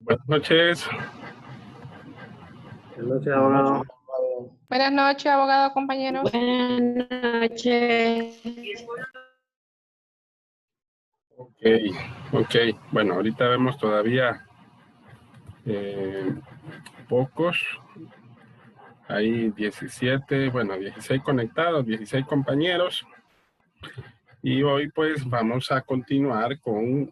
Buenas noches. Buenas noches, abogado. Buenas noches, abogado, compañeros. Buenas noches. Ok. Bueno, ahorita vemos todavía pocos. Hay 17, bueno, 16 conectados, 16 compañeros. Y hoy pues vamos a continuar con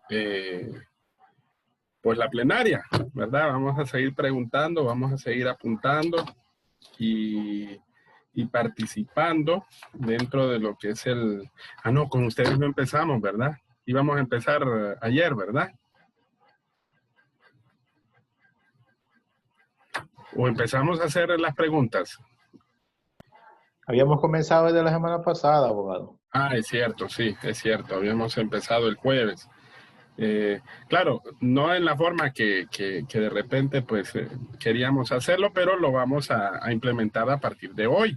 pues la plenaria, ¿verdad? Vamos a seguir preguntando, vamos a seguir apuntando y participando dentro de lo que es el... Ah, no, con ustedes no empezamos, ¿verdad? Íbamos a empezar ayer, ¿verdad? ¿O empezamos a hacer las preguntas? Habíamos comenzado desde la semana pasada, abogado. Ah, es cierto, sí, es cierto. Habíamos empezado el jueves. Claro, no en la forma que de repente pues queríamos hacerlo, pero lo vamos a implementar a partir de hoy.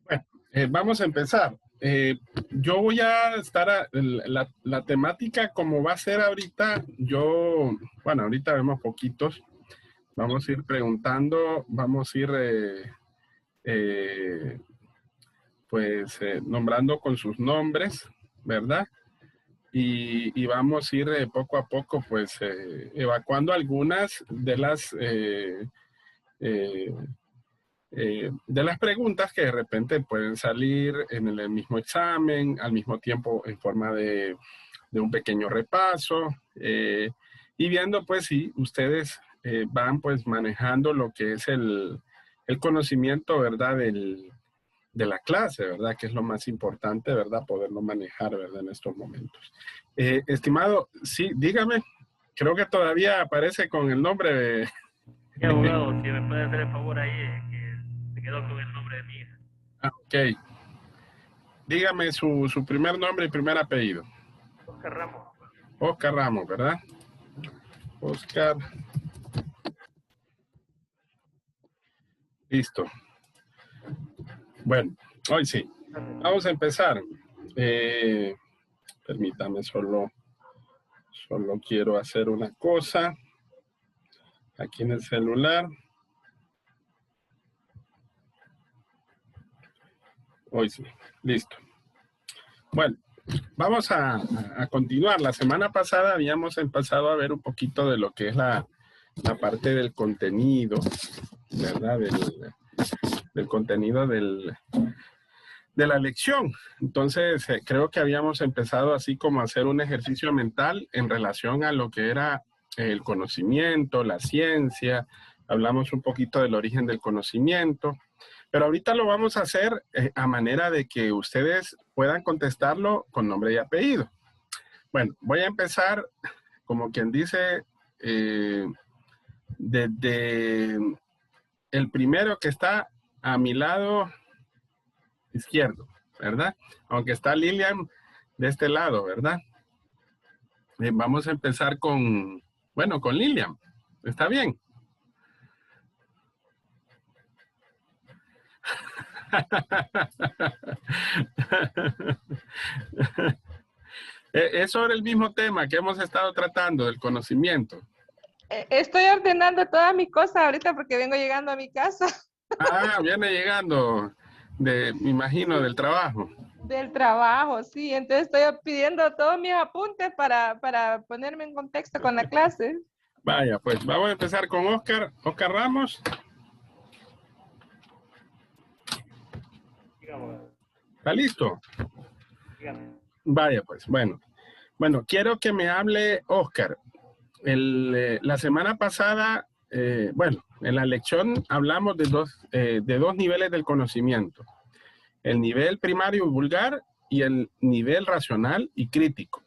Bueno, vamos a empezar. Yo voy a estar, la temática como va a ser ahorita, bueno, ahorita vemos poquitos, vamos a ir preguntando, vamos a ir nombrando con sus nombres, ¿verdad? Y vamos a ir poco a poco pues evacuando algunas de las preguntas que de repente pueden salir en el mismo examen, al mismo tiempo en forma de un pequeño repaso, y viendo pues si ustedes van pues manejando lo que es el conocimiento, ¿verdad? De la clase, ¿verdad? Que es lo más importante, ¿verdad? Poderlo manejar, ¿verdad? En estos momentos. Estimado, sí, dígame, creo que todavía aparece con el nombre de... Sí, abogado, si me puede hacer el favor ahí, que se quedó con el nombre de mi hija. Ah, ok. Dígame su primer nombre y primer apellido. Oscar Ramos. Oscar Ramos, ¿verdad? Oscar. Listo. Bueno, hoy sí. Vamos a empezar. Permítame, solo quiero hacer una cosa. Aquí en el celular. Hoy sí. Listo. Bueno, vamos a continuar. La semana pasada habíamos empezado a ver un poquito de lo que es la parte del contenido, ¿verdad? Del contenido de la lección. Entonces, creo que habíamos empezado así como a hacer un ejercicio mental en relación a lo que era el conocimiento, la ciencia. Hablamos un poquito del origen del conocimiento. Pero ahorita lo vamos a hacer a manera de que ustedes puedan contestarlo con nombre y apellido. Bueno, voy a empezar, como quien dice, desde el primero que está a mi lado izquierdo, ¿verdad? Aunque está Lilian de este lado, ¿verdad? Vamos a empezar con Lilian. ¿Está bien? Es sobre el mismo tema que hemos estado tratando, del conocimiento. Estoy ordenando todas mis cosas ahorita porque vengo llegando a mi casa. Ah, viene llegando, me imagino, del trabajo. Del trabajo, sí. Entonces estoy pidiendo todos mis apuntes para ponerme en contexto con la clase. Vaya, pues vamos a empezar con Oscar Ramos. ¿Está listo? Dígame. Vaya, pues, bueno. Bueno, quiero que me hable Oscar. La semana pasada, en la lección hablamos de dos niveles del conocimiento. El nivel primario y vulgar y el nivel racional y crítico.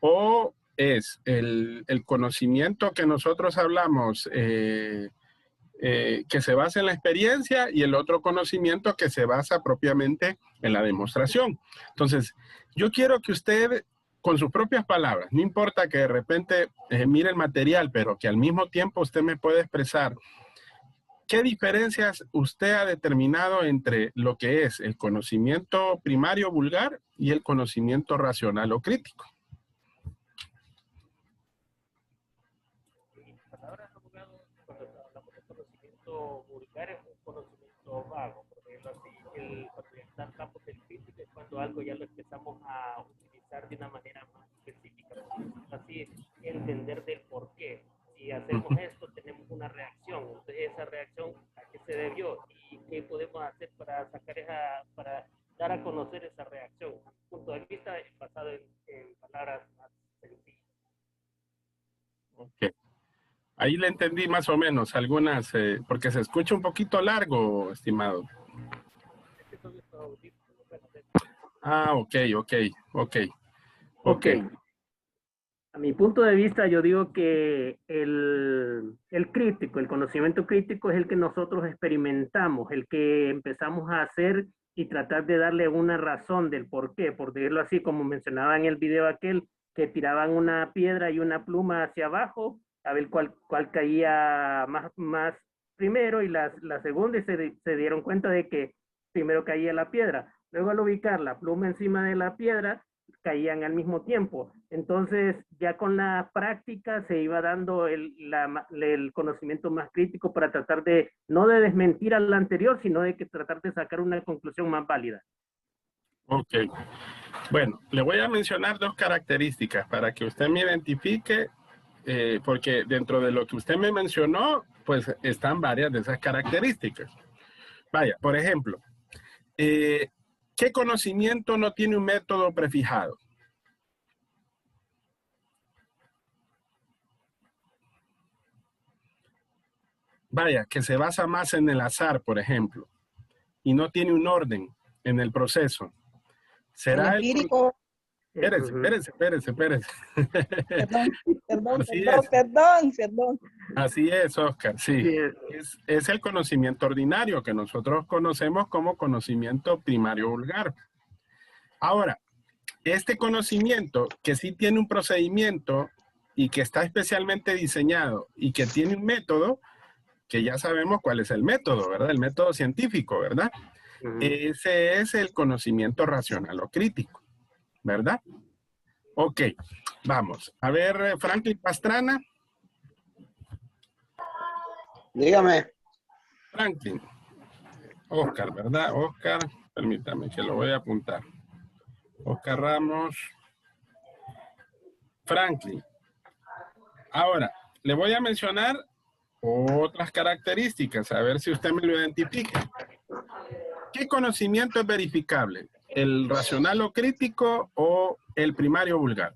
O es el conocimiento que nosotros hablamos que se basa en la experiencia y el otro conocimiento que se basa propiamente en la demostración. Entonces, yo quiero que usted, con sus propias palabras, no importa que de repente mire el material, pero que al mismo tiempo usted me puede expresar qué diferencias usted ha determinado entre lo que es el conocimiento primario vulgar y el conocimiento racional o crítico. conocimiento vago, por decirlo así. Cuando ya estamos en crítica es cuando algo ya lo empezamos a utilizar de una manera más específica, por decirlo así, entender del por qué. Si hacemos esto, tenemos una reacción. Entonces, esa reacción, ¿a qué se debió? ¿Y qué podemos hacer para sacar para dar a conocer esa reacción? A mi punto de vista, basado en palabras más sencillas. Ok. Ahí le entendí más o menos algunas, porque se escucha un poquito largo, estimado. Es que son estos audífonos, bueno, Ah, ok. Ok. A mi punto de vista, yo digo que el crítico, el conocimiento crítico es el que nosotros experimentamos, el que empezamos a hacer y tratar de darle una razón del por qué, por decirlo así, como mencionaba en el video aquel, que tiraban una piedra y una pluma hacia abajo, a ver cuál caía más primero, y la segunda, y se dieron cuenta de que primero caía la piedra. Luego, al ubicar la pluma encima de la piedra, caían al mismo tiempo. Entonces, ya con la práctica se iba dando el conocimiento más crítico para tratar de, no de desmentir al anterior, sino de que tratar de sacar una conclusión más válida. Ok. Bueno, le voy a mencionar dos características para que usted me identifique, porque dentro de lo que usted me mencionó, pues están varias de esas características. Vaya, por ejemplo, ¿qué conocimiento no tiene un método prefijado? Vaya, que se basa más en el azar, por ejemplo, y no tiene un orden en el proceso. ¿Será el empírico? Espérese. Perdón. Así es, Oscar, sí. Es el conocimiento ordinario que nosotros conocemos como conocimiento primario vulgar. Ahora, este conocimiento que sí tiene un procedimiento y que está especialmente diseñado y que tiene un método, que ya sabemos cuál es el método, ¿verdad? El método científico, ¿verdad? Ese es el conocimiento racional o crítico, ¿verdad? Ok, vamos. A ver, Franklin Pastrana. Dígame. Franklin. Oscar, ¿verdad? Oscar, permítame que lo voy a apuntar. Oscar Ramos. Franklin. Ahora, le voy a mencionar otras características, a ver si usted me lo identifica. ¿Qué conocimiento es verificable? ¿El racional o crítico o el primario vulgar?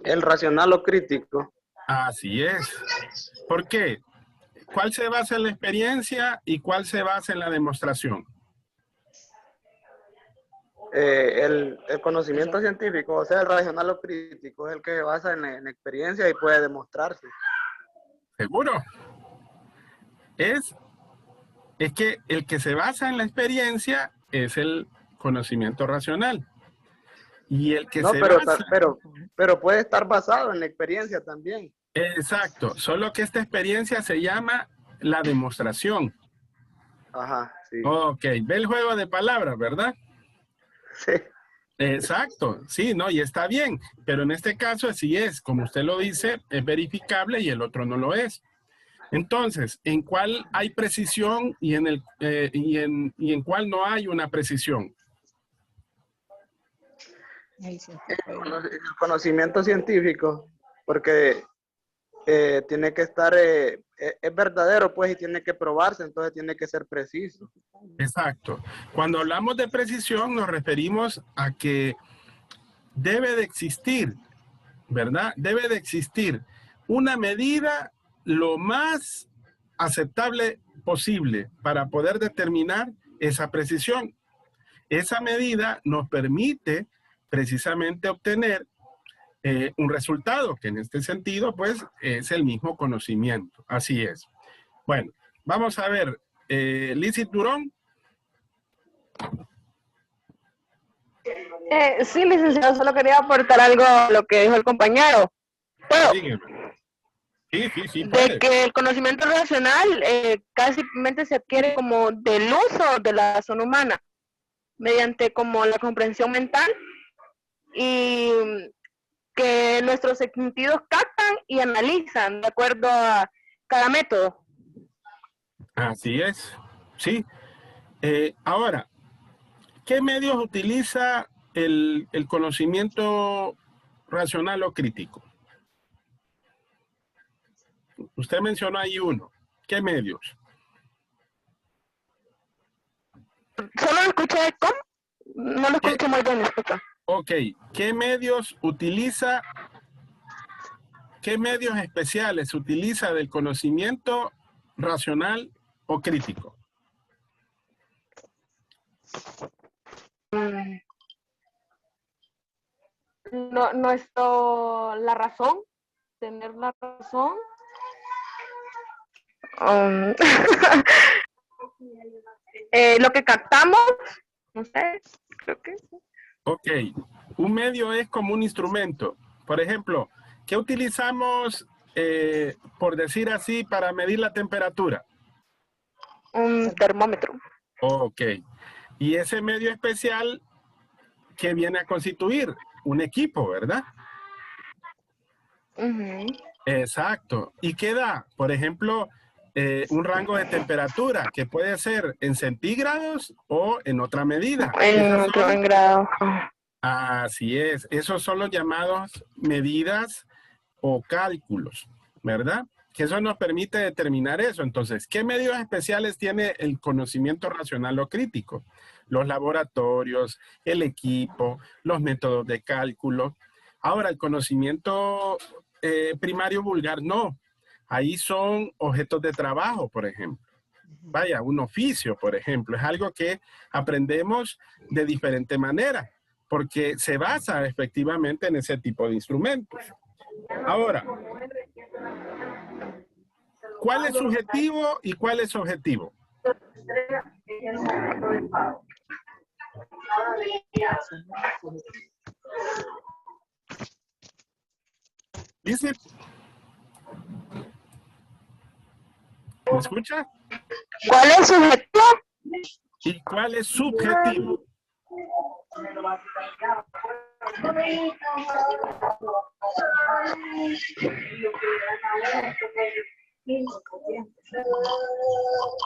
El racional o crítico. Así es. ¿Por qué? ¿Cuál se basa en la experiencia y cuál se basa en la demostración? El conocimiento científico, o sea, el racional o crítico, es el que se basa en experiencia y puede demostrarse. ¿Seguro? Es que el que se basa en la experiencia es el conocimiento racional. Y el que no, se basa... pero puede estar basado en la experiencia también. Exacto, solo que esta experiencia se llama la demostración. Ajá, sí. Ok, ve el juego de palabras, ¿verdad? Sí. Exacto, sí, no, y está bien, pero en este caso así es, como usted lo dice, es verificable y el otro no lo es. Entonces, ¿en cuál hay precisión y en cuál no hay una precisión? El conocimiento científico, porque tiene que estar, es verdadero, pues, y tiene que probarse, entonces tiene que ser preciso. Exacto. Cuando hablamos de precisión, nos referimos a que debe de existir, ¿verdad? Debe de existir una medida lo más aceptable posible para poder determinar esa precisión. Esa medida nos permite precisamente obtener un resultado, que en este sentido, pues, es el mismo conocimiento. Así es. Bueno, vamos a ver. Lizzy Durón. Sí, licenciado, solo quería aportar algo a lo que dijo el compañero. Bueno, sí, de que el conocimiento racional casi se adquiere como del uso de la razón humana, mediante como la comprensión mental, y que nuestros sentidos captan y analizan de acuerdo a cada método. Así es, sí. Ahora, ¿qué medios utiliza el conocimiento racional o crítico? Usted mencionó ahí uno. ¿Qué medios? Solo lo escuché, ¿cómo? No lo escuché muy bien, disculpa. Ok, ¿qué medios utiliza, qué medios especiales utiliza del conocimiento racional o crítico? No esto, la razón, tener la razón. Lo que captamos, no sé, creo que sí. Ok, un medio es como un instrumento. Por ejemplo, ¿qué utilizamos, por decir así, para medir la temperatura? Un termómetro. Ok, y ese medio especial, ¿qué viene a constituir? Un equipo, ¿verdad? Exacto. ¿Y qué da? Por ejemplo, un rango de temperatura que puede ser en centígrados o en otra medida. En grado. Así es. Esos son los llamados medidas o cálculos, ¿verdad? Que eso nos permite determinar eso. Entonces, ¿qué medios especiales tiene el conocimiento racional o crítico? Los laboratorios, el equipo, los métodos de cálculo. Ahora, el conocimiento primario vulgar, no. Ahí son objetos de trabajo, por ejemplo. Vaya, un oficio, por ejemplo. Es algo que aprendemos de diferente manera, porque se basa efectivamente en ese tipo de instrumentos. Ahora, ¿cuál es subjetivo y cuál es objetivo? ¿Dice? ¿Me escucha? ¿Cuál es subjetivo? ¿Y cuál es subjetivo?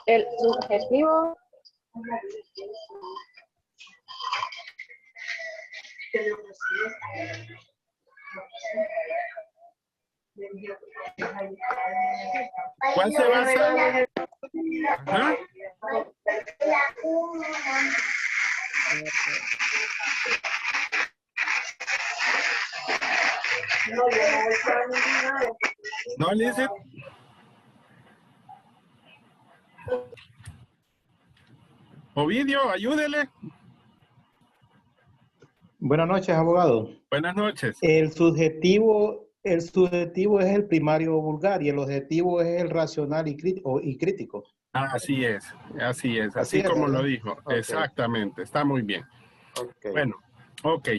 El subjetivo. ¿Cuál se basa? Ajá. ¿No, Lizeth? Ovidio, ayúdele. Buenas noches, abogado. Buenas noches. El subjetivo es el primario vulgar y el objetivo es el racional y crítico. Así es, así es, Así así es, como ¿verdad? lo dijo. Okay. Exactamente, está muy bien. Okay. Bueno, ok.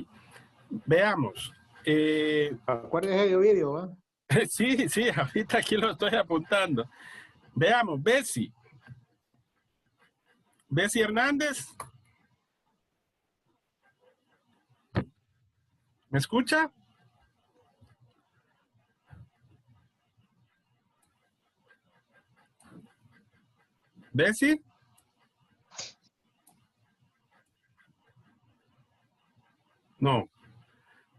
Veamos. Acuérdese de Ovidio, ¿va? Sí, sí, ahorita aquí lo estoy apuntando. Veamos, Bessie. Bessie Hernández. ¿Me escucha? ¿Bessie? No.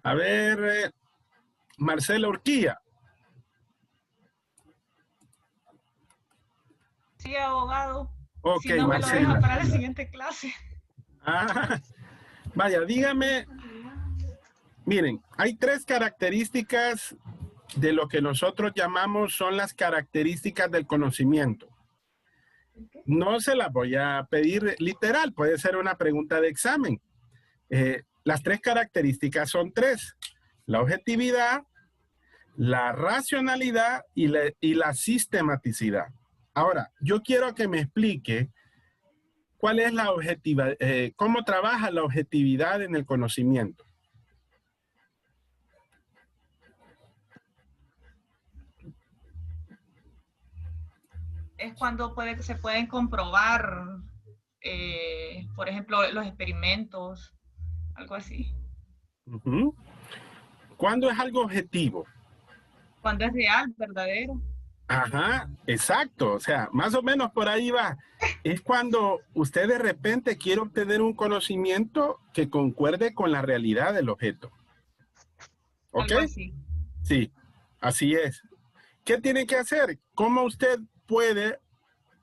A ver, Marcela Urquía. Sí, abogado. Ok, Si no, me lo Marcela. deja para la siguiente clase. Ah, vaya, dígame. Miren, hay 3 características de lo que nosotros llamamos son las características del conocimiento. No se las voy a pedir literal, puede ser una pregunta de examen. Las 3 características son 3. La objetividad, la racionalidad y la sistematicidad. Ahora, yo quiero que me explique cuál es la objetividad, cómo trabaja la objetividad en el conocimiento. Es cuando se pueden comprobar, por ejemplo, los experimentos, algo así. ¿Cuándo es algo objetivo? Cuando es real, verdadero. Ajá, exacto. O sea, más o menos por ahí va. Es cuando usted de repente quiere obtener un conocimiento que concuerde con la realidad del objeto. ¿Ok? Algo así. Sí, así es. ¿Qué tiene que hacer? ¿Cómo usted puede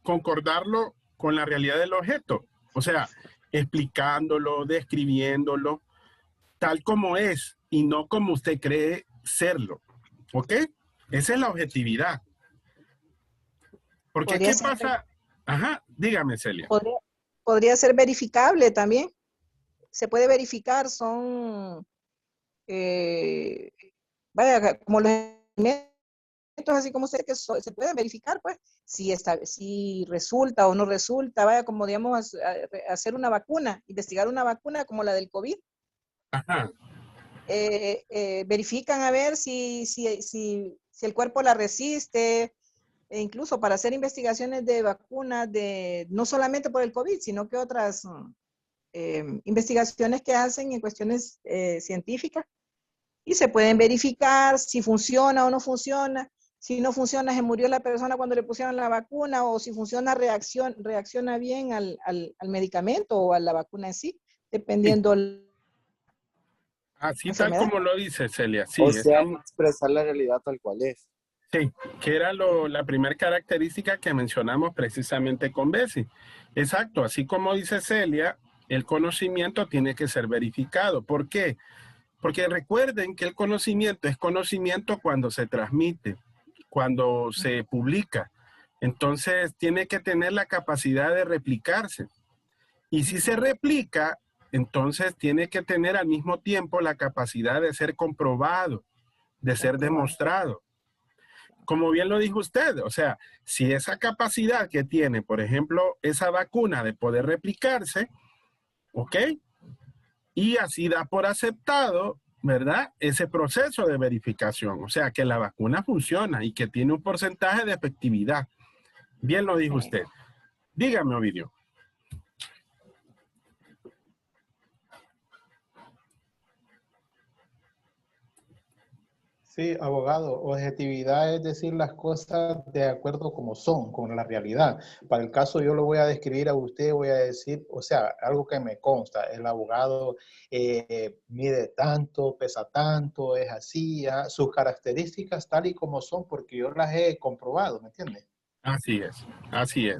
concordarlo con la realidad del objeto? O sea, explicándolo, describiéndolo, tal como es y no como usted cree serlo. ¿Ok? Esa es la objetividad. Porque ¿qué pasa? Ajá, dígame, Celia. Podría ser verificable también. Se puede verificar, son, vaya, como los elementos, así como usted, que se pueden verificar, pues, si resulta o no resulta, vaya, como digamos, hacer una vacuna, investigar una vacuna como la del COVID. Ajá. Verifican a ver si el cuerpo la resiste, e incluso para hacer investigaciones de vacunas, no solamente por el COVID, sino que otras investigaciones que hacen en cuestiones científicas, y se pueden verificar si funciona o no funciona. Si no funciona, se murió la persona cuando le pusieron la vacuna, o si funciona, reacciona bien al medicamento o a la vacuna en sí, dependiendo. Sí. Así tal como lo dice Celia. Sí, o sea, expresar la realidad tal cual es. Sí, que era la primera característica que mencionamos precisamente con Bessie. Exacto, así como dice Celia, el conocimiento tiene que ser verificado. ¿Por qué? Porque recuerden que el conocimiento es conocimiento cuando se transmite, cuando se publica. Entonces tiene que tener la capacidad de replicarse. Y si se replica, entonces tiene que tener al mismo tiempo la capacidad de ser comprobado, de ser demostrado. Como bien lo dijo usted, o sea, si esa capacidad que tiene, por ejemplo, esa vacuna de poder replicarse, ¿ok? Y así da por aceptado, ¿verdad? Ese proceso de verificación, o sea, que la vacuna funciona y que tiene un porcentaje de efectividad. Bien lo dijo usted. Dígame, Ovidio. Sí, abogado, objetividad es decir las cosas de acuerdo como son, con la realidad. Para el caso yo lo voy a describir a usted, voy a decir, o sea, algo que me consta, el abogado mide tanto, pesa tanto, es así, sus características tal y como son, porque yo las he comprobado, ¿me entiende? Así es, así es.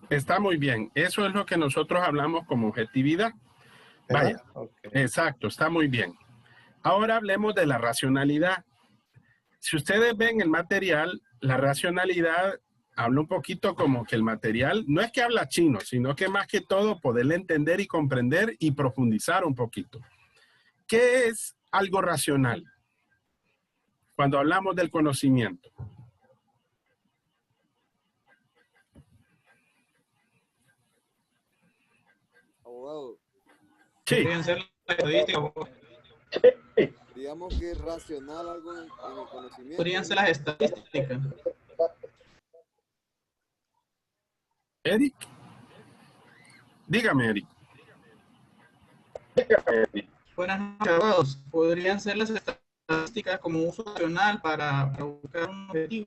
Está muy bien. Eso es lo que nosotros hablamos como objetividad. Vaya, okay. Exacto, está muy bien. Ahora hablemos de la racionalidad. Si ustedes ven el material, la racionalidad habla un poquito como que el material no es que habla chino, sino que más que todo poderle entender y comprender y profundizar un poquito. ¿Qué es algo racional? Cuando hablamos del conocimiento. Abogado. Sí. Digamos que es racional algo en el conocimiento. Podrían ser las estadísticas. Eric. Dígame, Eric. Buenas noches, abogados. Podrían ser las estadísticas como uso racional para buscar un objetivo.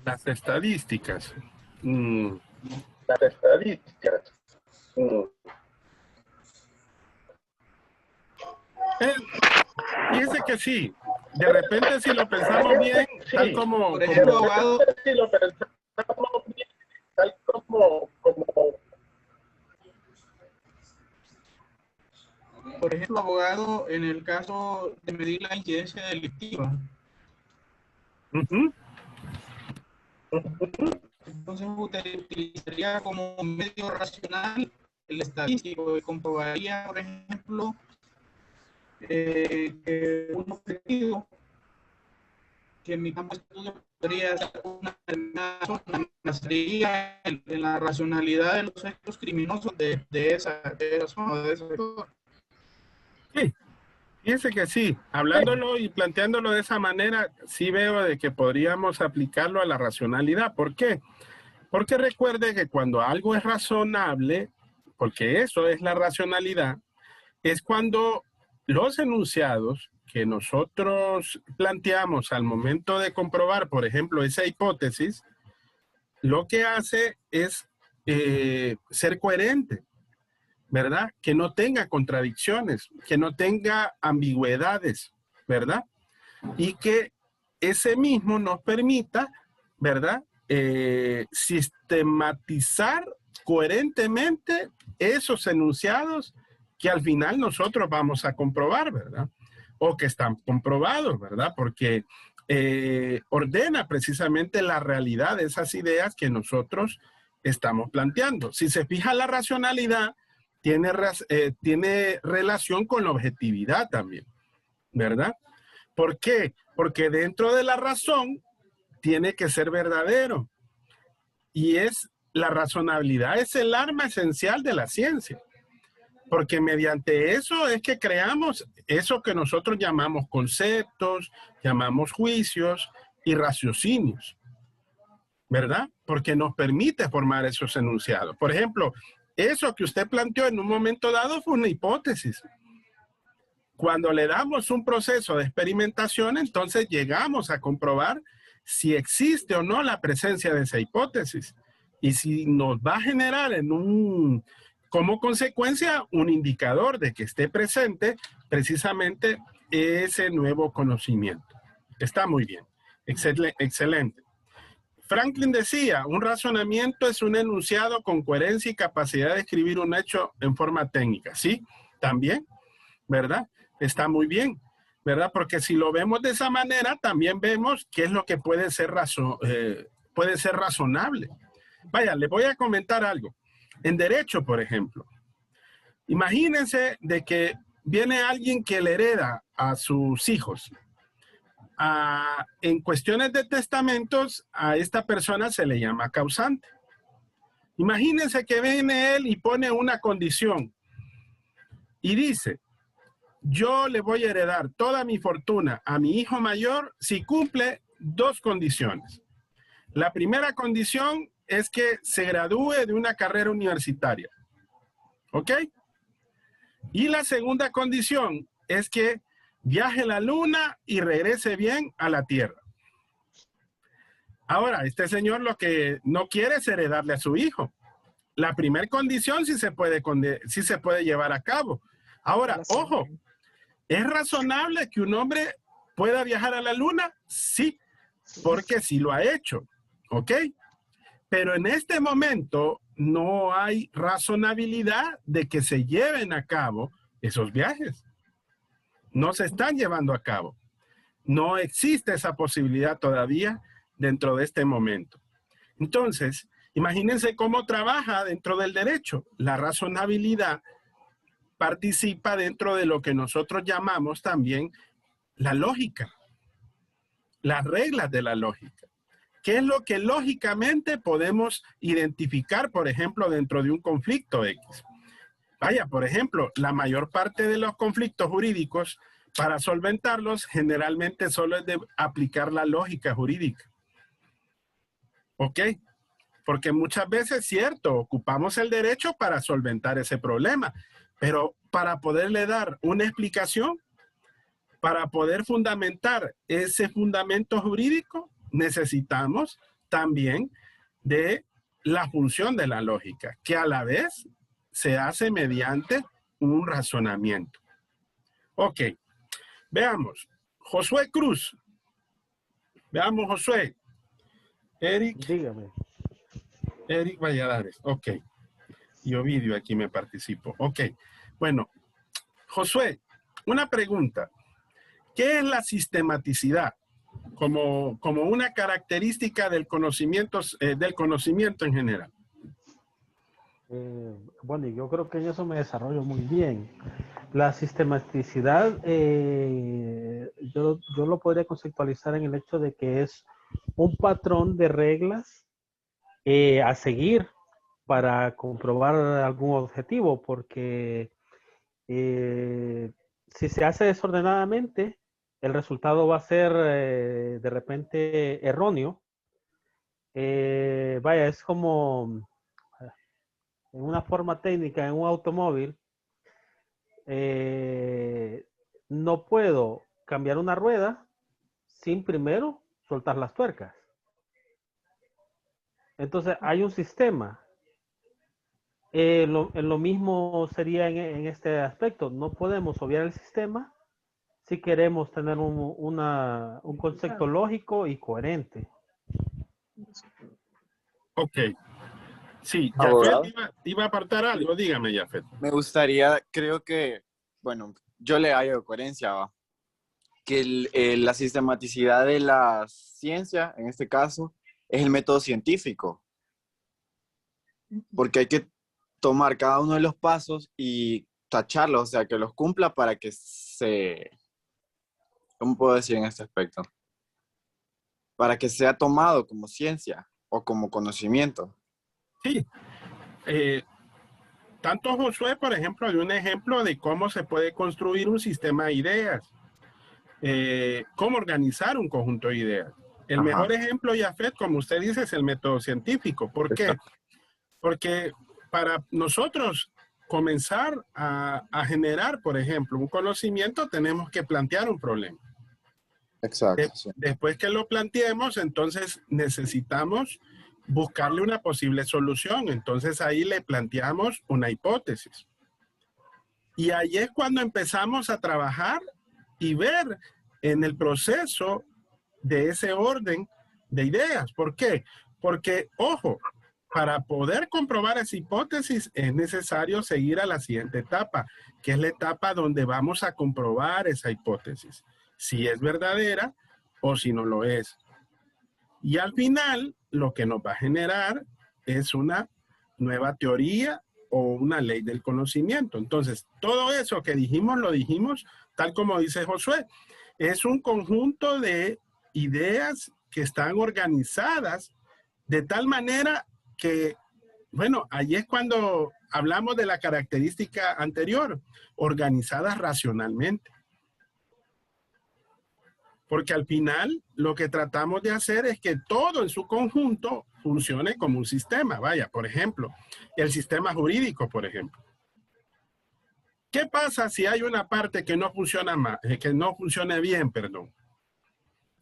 Las estadísticas. Las estadísticas. Fíjese que sí. De repente, si lo pensamos bien, sí. Tal como... Por ejemplo, abogado... Si lo pensamos bien, tal como... Por ejemplo, abogado, en el caso de medir la incidencia delictiva. Entonces utilizaría como medio racional el estadístico y comprobaría, por ejemplo, que un objetivo que en mi campo de estudio podría ser una determinada zona, sería en la racionalidad de los hechos criminosos de esa zona, de ese sector. Sí, fíjense que sí, hablándolo y planteándolo de esa manera, sí veo de que podríamos aplicarlo a la racionalidad. ¿Por qué? Porque recuerde que cuando algo es razonable, porque eso es la racionalidad, es cuando los enunciados que nosotros planteamos al momento de comprobar, por ejemplo, esa hipótesis, lo que hace es ser coherente, ¿verdad? Que no tenga contradicciones, que no tenga ambigüedades, ¿verdad? Y que ese mismo nos permita, ¿verdad? Sistematizar coherentemente esos enunciados que al final nosotros vamos a comprobar, ¿verdad? O que están comprobados, ¿verdad? Porque ordena precisamente la realidad de esas ideas que nosotros estamos planteando. Si se fija, la racionalidad tiene relación con la objetividad también, ¿verdad? ¿Por qué? Porque dentro de la razón tiene que ser verdadero. Y la razonabilidad es el arma esencial de la ciencia. Porque mediante eso es que creamos eso que nosotros llamamos conceptos, llamamos juicios y raciocinios, ¿verdad? Porque nos permite formar esos enunciados. Por ejemplo, eso que usted planteó en un momento dado fue una hipótesis. Cuando le damos un proceso de experimentación, entonces llegamos a comprobar si existe o no la presencia de esa hipótesis y si nos va a generar como consecuencia un indicador de que esté presente precisamente ese nuevo conocimiento. Está muy bien. Excelente. Franklin decía, un razonamiento es un enunciado con coherencia y capacidad de escribir un hecho en forma técnica. Sí, también, ¿verdad? Está muy bien, ¿verdad? Porque si lo vemos de esa manera, también vemos qué es lo que puede ser razonable. Vaya, le voy a comentar algo. En derecho, por ejemplo, imagínense de que viene alguien que le hereda a sus hijos. En cuestiones de testamentos, a esta persona se le llama causante. Imagínense que viene él y pone una condición y dice, yo le voy a heredar toda mi fortuna a mi hijo mayor si cumple dos condiciones. La primera condición es que se gradúe de una carrera universitaria. ¿Ok? Y la segunda condición es que viaje a la luna y regrese bien a la Tierra. Ahora, este señor lo que no quiere es heredarle a su hijo. La primera condición sí se puede llevar a cabo. Ahora, ojo, ¿es razonable que un hombre pueda viajar a la luna? Sí, porque sí lo ha hecho. ¿Ok? Pero en este momento no hay razonabilidad de que se lleven a cabo esos viajes. No se están llevando a cabo. No existe esa posibilidad todavía dentro de este momento. Entonces, imagínense cómo trabaja dentro del derecho. La razonabilidad participa dentro de lo que nosotros llamamos también la lógica, las reglas de la lógica. ¿Qué es lo que lógicamente podemos identificar, por ejemplo, dentro de un conflicto X? Vaya, por ejemplo, la mayor parte de los conflictos jurídicos, para solventarlos, generalmente solo es de aplicar la lógica jurídica. ¿Ok? Porque muchas veces, cierto, ocupamos el derecho para solventar ese problema, pero para poderle dar una explicación, para poder fundamentar ese fundamento jurídico, necesitamos también de la función de la lógica, que a la vez se hace mediante un razonamiento. Ok, veamos. Josué Cruz. Veamos, Josué. Eric. Dígame. Eric Valladares. Ok. Y Ovidio aquí me participo. Ok. Bueno, Josué, una pregunta. ¿Qué es la sistematicidad como una característica del conocimiento en general? Bueno, yo creo que en eso me desarrollo muy bien. La sistematicidad, yo lo podría conceptualizar en el hecho de que es un patrón de reglas a seguir para comprobar algún objetivo, porque si se hace desordenadamente, el resultado va a ser de repente erróneo. Vaya, es como en una forma técnica en un automóvil. No puedo cambiar una rueda sin primero soltar las tuercas. Entonces hay un sistema. Lo mismo sería en este aspecto. No podemos obviar el sistema si queremos tener un concepto lógico y coherente. Ok. Sí, Abogado. Jafet iba a apartar algo. Dígame, Jafet. Me gustaría, creo que, bueno, yo le hallo coherencia, ¿va? Que la sistematicidad de la ciencia, en este caso, es el método científico. Porque hay que tomar cada uno de los pasos y tacharlos, o sea, que los cumpla para que ¿cómo puedo decir en este aspecto? Para que sea tomado como ciencia o como conocimiento. Sí. Tanto Josué, por ejemplo, dio un ejemplo de cómo se puede construir un sistema de ideas, cómo organizar un conjunto de ideas. El mejor ejemplo, Jafet, como usted dice, es el método científico. ¿Por qué? Porque para nosotros comenzar a generar, por ejemplo, un conocimiento, tenemos que plantear un problema. Exacto. Después que lo planteemos, entonces necesitamos buscarle una posible solución. Entonces ahí le planteamos una hipótesis. Y ahí es cuando empezamos a trabajar y ver en el proceso de ese orden de ideas. ¿Por qué? Porque, ojo, para poder comprobar esa hipótesis es necesario seguir a la siguiente etapa, que es la etapa donde vamos a comprobar esa hipótesis, si es verdadera o si no lo es. Y al final, lo que nos va a generar es una nueva teoría o una ley del conocimiento. Entonces, todo eso que dijimos, lo dijimos tal como dice Josué. Es un conjunto de ideas que están organizadas de tal manera que, bueno, ahí es cuando hablamos de la característica anterior, organizadas racionalmente. Porque al final lo que tratamos de hacer es que todo en su conjunto funcione como un sistema. Vaya, por ejemplo, el sistema jurídico, por ejemplo. ¿Qué pasa si hay una parte que no funciona más, que no funcione bien, perdón?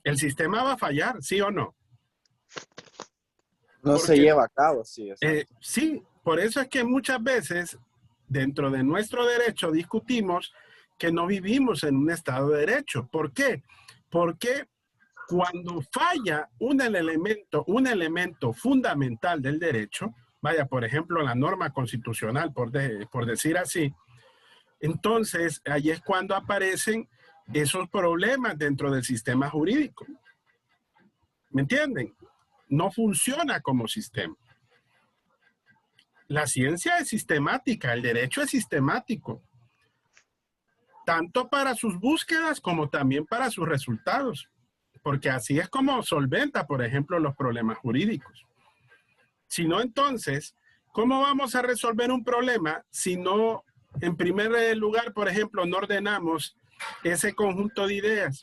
El sistema va a fallar, ¿sí o no? No se lleva a cabo, sí. Sí, por eso es que muchas veces dentro de nuestro derecho discutimos que no vivimos en un estado de derecho. ¿Por qué? Porque cuando falla un elemento fundamental del derecho, vaya, por ejemplo, la norma constitucional, por decir así, entonces ahí es cuando aparecen esos problemas dentro del sistema jurídico. ¿Me entienden? No funciona como sistema. La ciencia es sistemática, el derecho es sistemático, tanto para sus búsquedas como también para sus resultados, porque así es como solventa, por ejemplo, los problemas jurídicos. Si no, entonces, ¿cómo vamos a resolver un problema si no, en primer lugar, por ejemplo, no ordenamos ese conjunto de ideas?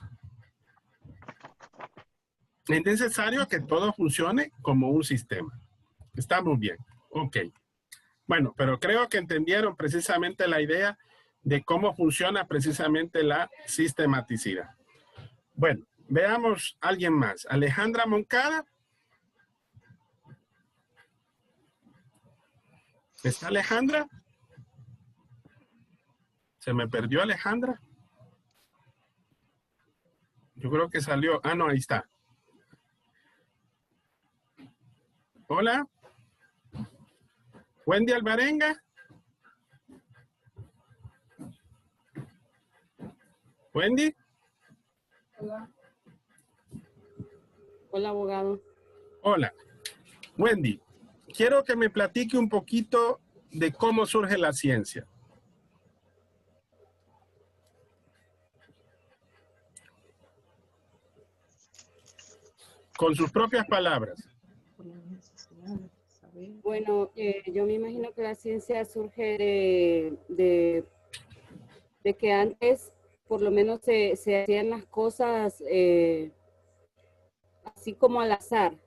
Es necesario que todo funcione como un sistema. Estamos bien. Ok. Bueno, pero creo que entendieron precisamente la idea de cómo funciona precisamente la sistematicidad. Bueno, veamos a alguien más. Alejandra Moncada. ¿Está Alejandra? ¿Se me perdió Alejandra? Yo creo que salió. Ah, no, ahí está. Hola. Wendy Alvarenga. Wendy. Hola. Hola, abogado. Hola. Wendy, quiero que me platique un poquito de cómo surge la ciencia. Con sus propias palabras. Bueno, yo me imagino que la ciencia surge de que antes por lo menos se hacían las cosas así como al azar.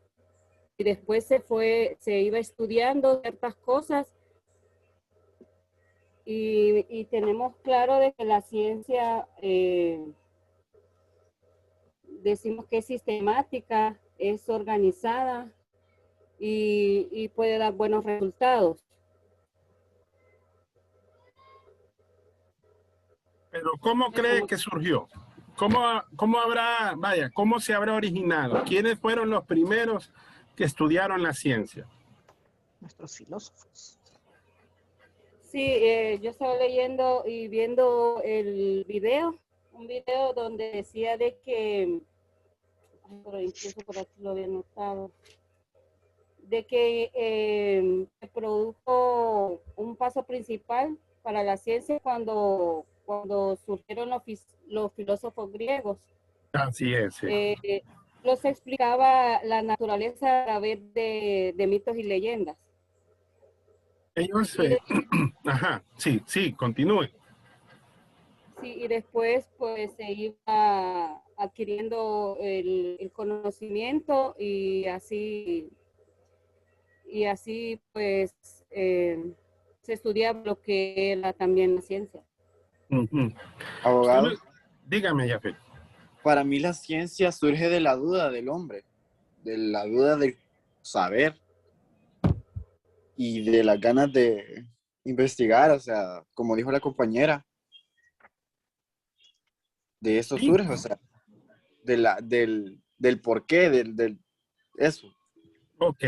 Y después se iba estudiando ciertas cosas y tenemos claro de que la ciencia decimos que es sistemática, es organizada y puede dar buenos resultados. Pero ¿cómo cree que surgió? ¿Cómo se habrá originado? ¿Quiénes fueron los primeros que estudiaron la ciencia? Nuestros filósofos. Sí, yo estaba leyendo y viendo el video, un video donde decía de que, pero incluso por aquí lo había notado, de que se produjo un paso principal para la ciencia cuando surgieron los filósofos griegos. Así es, sí. Los explicaba la naturaleza a través de mitos y leyendas. Ellos, ajá, sí, continúe. Sí, y después pues se iba adquiriendo el conocimiento y así pues se estudiaba lo que era también la ciencia. Abogado. Dígame, Jafet. Para mí la ciencia surge de la duda del hombre, de la duda de saber y de las ganas de investigar, o sea, como dijo la compañera, de eso surge, o sea, del porqué, del eso. Ok,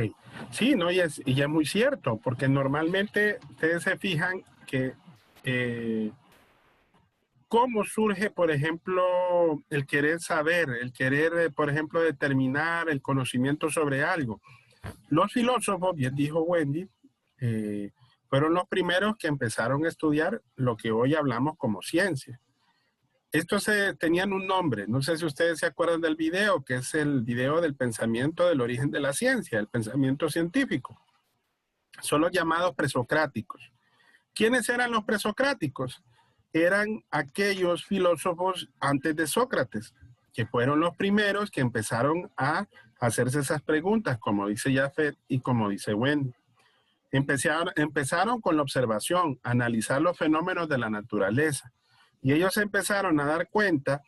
sí, no, y es muy cierto, porque normalmente ustedes se fijan que cómo surge, por ejemplo, el querer saber, el querer, por ejemplo, determinar el conocimiento sobre algo. Los filósofos, bien dijo Wendy, fueron los primeros que empezaron a estudiar lo que hoy hablamos como ciencia. Estos tenían un nombre, no sé si ustedes se acuerdan del video, que es el video del pensamiento del origen de la ciencia, el pensamiento científico. Son los llamados presocráticos. ¿Quiénes eran los presocráticos? Eran aquellos filósofos antes de Sócrates, que fueron los primeros que empezaron a hacerse esas preguntas, como dice Jafet y como dice Wendy. Empezaron con la observación, analizar los fenómenos de la naturaleza. Y ellos empezaron a dar cuenta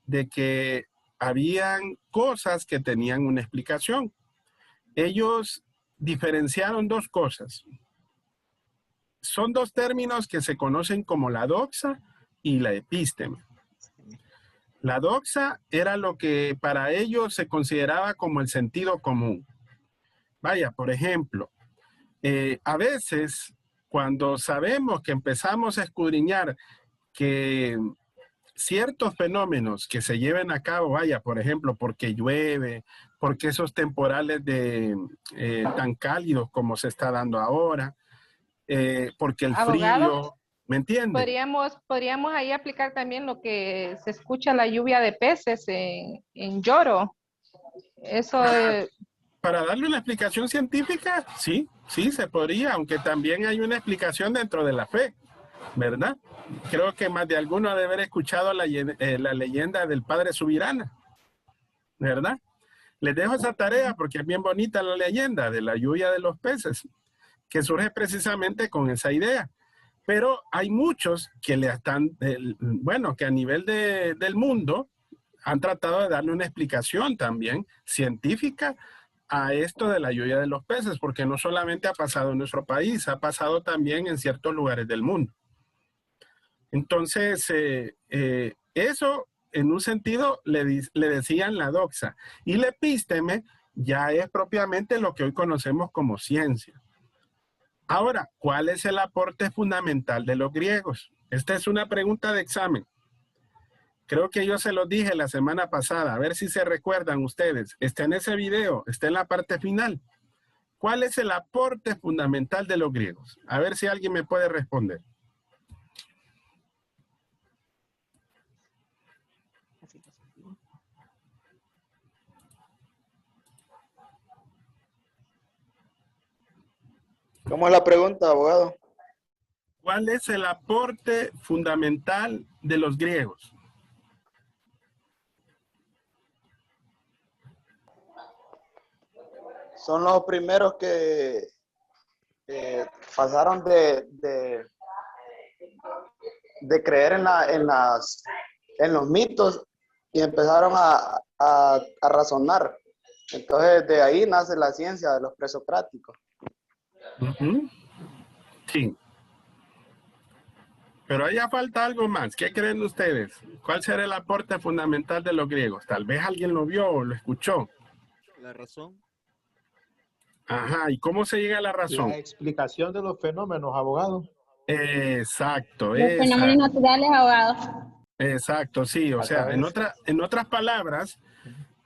de que habían cosas que tenían una explicación. Ellos diferenciaron dos cosas. Son dos términos que se conocen como la doxa y la epísteme. La doxa era lo que para ellos se consideraba como el sentido común. Vaya, por ejemplo, a veces cuando sabemos que empezamos a escudriñar que ciertos fenómenos que se lleven a cabo, vaya, por ejemplo, porque llueve, porque esos temporales tan cálidos como se está dando ahora, porque el frío, ¿me entiende? Podríamos ahí aplicar también lo que se escucha la lluvia de peces en Lloro. Eso Para darle una explicación científica, sí, se podría, aunque también hay una explicación dentro de la fe, ¿verdad? Creo que más de alguno ha de haber escuchado la leyenda del Padre Subirana, ¿verdad? Les dejo esa tarea porque es bien bonita la leyenda de la lluvia de los peces, que surge precisamente con esa idea. Pero hay muchos que que a nivel del mundo han tratado de darle una explicación también científica a esto de la lluvia de los peces, porque no solamente ha pasado en nuestro país, ha pasado también en ciertos lugares del mundo. Entonces, eso en un sentido le decían la doxa. Y la epísteme ya es propiamente lo que hoy conocemos como ciencia. Ahora, ¿cuál es el aporte fundamental de los griegos? Esta es una pregunta de examen. Creo que yo se los dije la semana pasada, a ver si se recuerdan ustedes. Está en ese video, está en la parte final. ¿Cuál es el aporte fundamental de los griegos? A ver si alguien me puede responder. ¿Cómo es la pregunta, abogado? ¿Cuál es el aporte fundamental de los griegos? Son los primeros que pasaron de creer en los mitos y empezaron a razonar. Entonces, de ahí nace la ciencia de los presocráticos. Sí. Pero ahí falta algo más. ¿Qué creen ustedes? ¿Cuál será el aporte fundamental de los griegos? Tal vez alguien lo vio o lo escuchó. La razón. Ajá, ¿y cómo se llega a la razón? La explicación de los fenómenos, abogado. Exacto. Los fenómenos naturales, abogado. Exacto, sí. O sea, en otras palabras,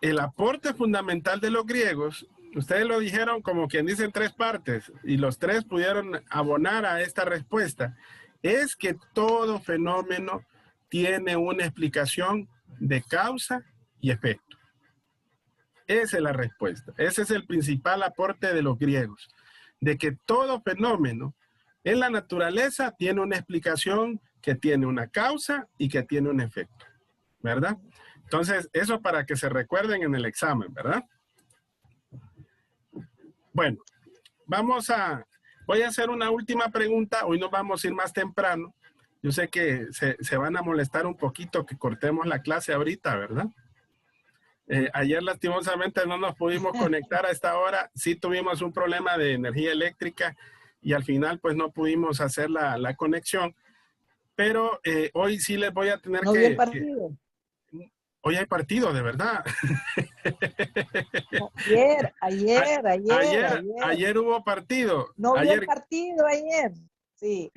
el aporte fundamental de los griegos, ustedes lo dijeron como quien dice en 3 partes, y los 3 pudieron abonar a esta respuesta, es que todo fenómeno tiene una explicación de causa y efecto. Esa es la respuesta. Ese es el principal aporte de los griegos, de que todo fenómeno en la naturaleza tiene una explicación que tiene una causa y que tiene un efecto, ¿verdad? Entonces, eso para que se recuerden en el examen, ¿verdad? Bueno, voy a hacer una última pregunta. Hoy nos vamos a ir más temprano. Yo sé que se van a molestar un poquito que cortemos la clase ahorita, ¿verdad? Ayer lastimosamente no nos pudimos conectar a esta hora. Sí tuvimos un problema de energía eléctrica y al final pues no pudimos hacer la conexión. Pero hoy sí les voy a tener ¿No vio el partido? Hoy hay partido, de verdad. Ayer hubo partido. ¿No vio el partido ayer? Sí.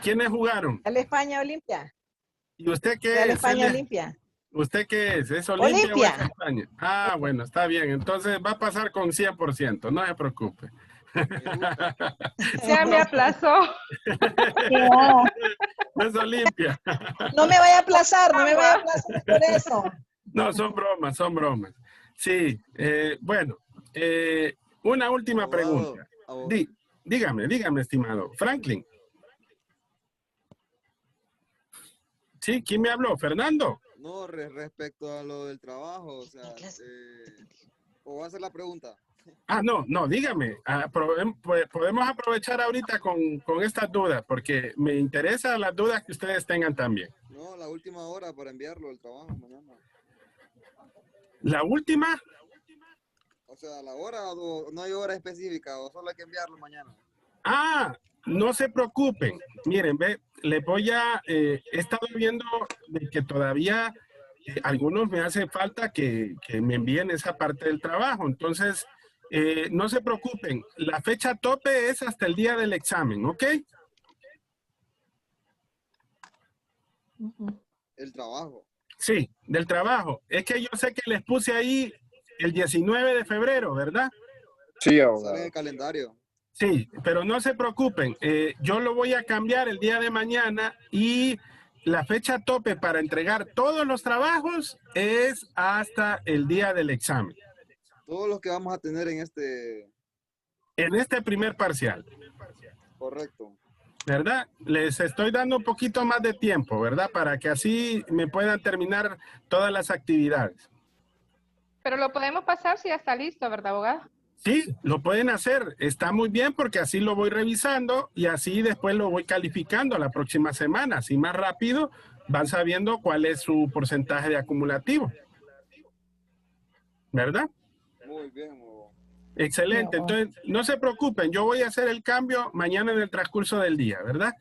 ¿Quiénes jugaron? ¿El España-Olimpia? ¿Y usted qué es? ¿El España-Olimpia? ¿Usted qué es? ¿Es Olimpia o es España? Ah, Sí. bueno, está bien. Entonces va a pasar con 100%, no se preocupe. Ya me aplazó. No es Olimpia. No me vaya a aplazar, no me vaya a aplazar por eso. No, son bromas, son bromas. Sí, bueno, una última pregunta. Dígame, estimado. Franklin. Sí, ¿quién me habló? ¿Fernando? No, respecto a lo del trabajo, o sea, ¿o va a hacer la pregunta? Ah, no, dígame. Podemos aprovechar ahorita con estas dudas, porque me interesan las dudas que ustedes tengan también. No, la última hora para enviarlo al trabajo mañana. ¿La última? O sea, la hora, no hay hora específica, o solo hay que enviarlo mañana. Ah, no se preocupen. Miren, les voy a... he estado viendo de que todavía algunos me hace falta que me envíen esa parte del trabajo. Entonces, no se preocupen. La fecha tope es hasta el día del examen, ¿ok? El trabajo. Sí, del trabajo. Es que yo sé que les puse ahí el 19 de febrero, ¿verdad? Sí, abogado. Sale en el calendario. Sí, pero no se preocupen. Yo lo voy a cambiar el día de mañana y la fecha tope para entregar todos los trabajos es hasta el día del examen. Todos los que vamos a tener en este... En este primer parcial. Correcto. ¿Verdad? Les estoy dando un poquito más de tiempo, ¿verdad? Para que así me puedan terminar todas las actividades. Pero lo podemos pasar si ya está listo, ¿verdad, abogado? Sí, lo pueden hacer. Está muy bien porque así lo voy revisando y así después lo voy calificando la próxima semana. Así más rápido van sabiendo cuál es su porcentaje de acumulativo. ¿Verdad? Muy bien. Excelente. Entonces, no se preocupen. Yo voy a hacer el cambio mañana en el transcurso del día, ¿verdad?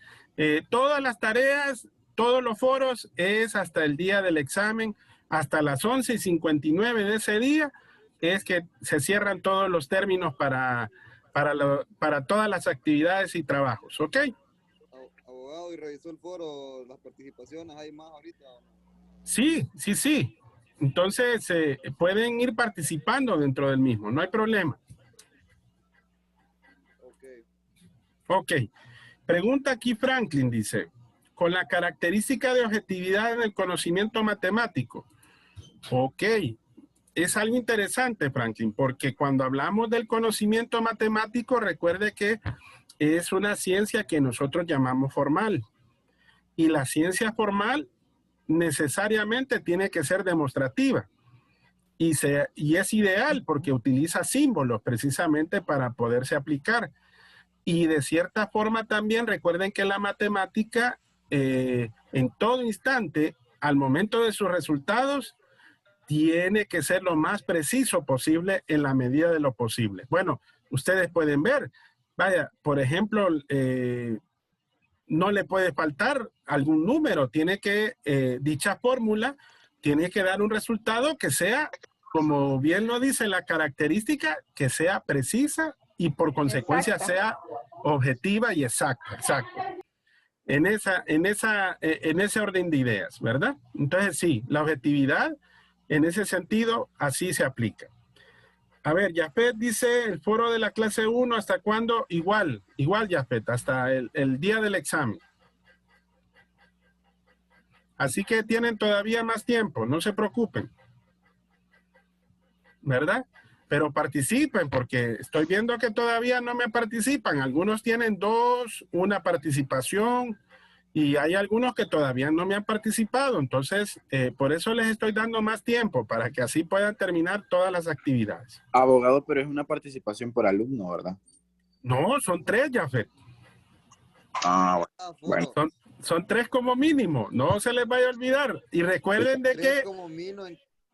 Todas las tareas, todos los foros es hasta el día del examen, hasta las 11:59 de ese día. Es que se cierran todos los términos para todas las actividades y trabajos, ¿ok? Abogado, ¿y revisó el foro, las participaciones? ¿Hay más ahorita? Sí. Entonces, pueden ir participando dentro del mismo, no hay problema. Ok. Pregunta aquí Franklin, dice, con la característica de objetividad en el conocimiento matemático. Ok. Es algo interesante, Franklin, porque cuando hablamos del conocimiento matemático, recuerde que es una ciencia que nosotros llamamos formal. Y la ciencia formal necesariamente tiene que ser demostrativa. Y es ideal porque utiliza símbolos precisamente para poderse aplicar. Y de cierta forma también recuerden que la matemática en todo instante, al momento de sus resultados, tiene que ser lo más preciso posible en la medida de lo posible. Bueno, ustedes pueden ver, vaya, por ejemplo, no le puede faltar algún número, tiene que, dicha fórmula, tiene que dar un resultado que sea, como bien lo dice la característica, que sea precisa y por consecuencia sea objetiva y exacta. En ese orden de ideas, ¿verdad? Entonces sí, la objetividad en ese sentido así se aplica. A ver, Jafet dice el foro de la clase 1, ¿hasta cuándo? Igual Jafet, hasta el día del examen. Así que tienen todavía más tiempo, no se preocupen. ¿Verdad? Pero participen, porque estoy viendo que todavía no me participan. Algunos tienen 2, una participación, y hay algunos que todavía no me han participado. Entonces, por eso les estoy dando más tiempo, para que así puedan terminar todas las actividades. Abogado, pero es una participación por alumno, ¿verdad? No, son 3, Jafet. Ah, bueno. Son 3 como mínimo, no se les vaya a olvidar. Y recuerden de que...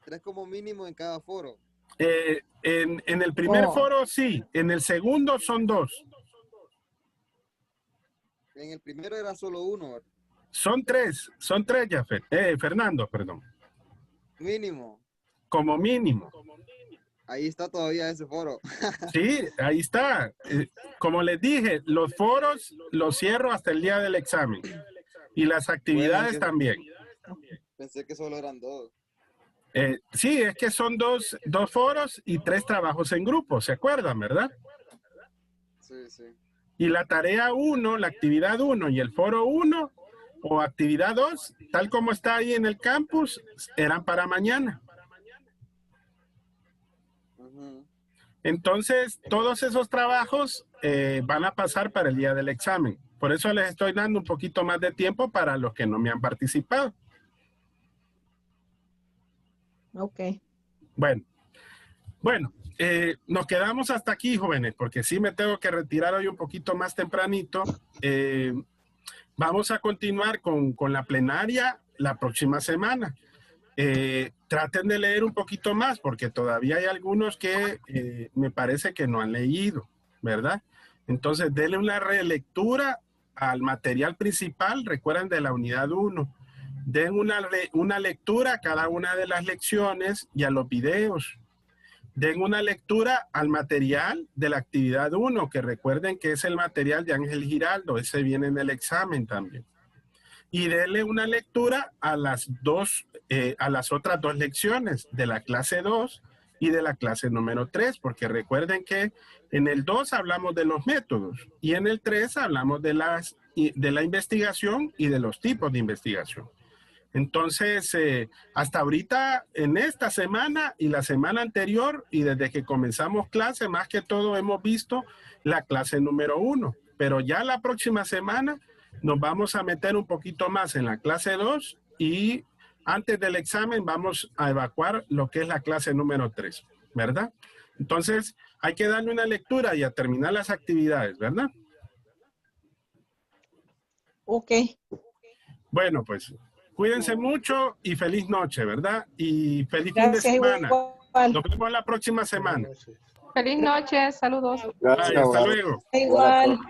3 como mínimo en cada foro. En el primer foro sí, en el segundo son 2. En el primero era solo 1, ¿verdad? Son 3, Jafet. Fernando, perdón. Mínimo. Como mínimo. Ahí está todavía ese foro. Sí, ahí está. Como les dije, los foros los cierro hasta el día del examen. Y las actividades también. Pensé que solo eran 2. Sí, es que son 2 foros y 3 trabajos en grupo, ¿se acuerdan, verdad? Sí, sí. Y la tarea 1, la actividad 1 y el foro 1 o actividad 2, tal como está ahí en el campus, eran para mañana. Entonces, todos esos trabajos van a pasar para el día del examen. Por eso les estoy dando un poquito más de tiempo para los que no me han participado. Ok. Bueno, nos quedamos hasta aquí, jóvenes, porque sí me tengo que retirar hoy un poquito más tempranito. Vamos a continuar con la plenaria la próxima semana. Traten de leer un poquito más, porque todavía hay algunos que me parece que no han leído, ¿verdad? Entonces, denle una relectura al material principal, recuerden, de la unidad 1. Den una lectura a cada una de las lecciones y a los videos. Den una lectura al material de la actividad 1, que recuerden que es el material de Ángel Giraldo, ese viene en el examen también. Y denle una lectura a las otras 2 lecciones de la clase 2 y de la clase número 3, porque recuerden que en el 2 hablamos de los métodos y en el 3 hablamos de la investigación y de los tipos de investigación. Entonces, hasta ahorita, en esta semana y la semana anterior, y desde que comenzamos clase, más que todo hemos visto la clase número 1. Pero ya la próxima semana nos vamos a meter un poquito más en la clase 2 y antes del examen vamos a evacuar lo que es la clase número 3, ¿verdad? Entonces, hay que darle una lectura y a terminar las actividades, ¿verdad? Ok. Bueno, pues... Cuídense mucho y feliz noche, ¿verdad? Y feliz fin de semana. Igual. Nos vemos la próxima semana. Feliz noche, saludos. Bye, hasta luego. Igual.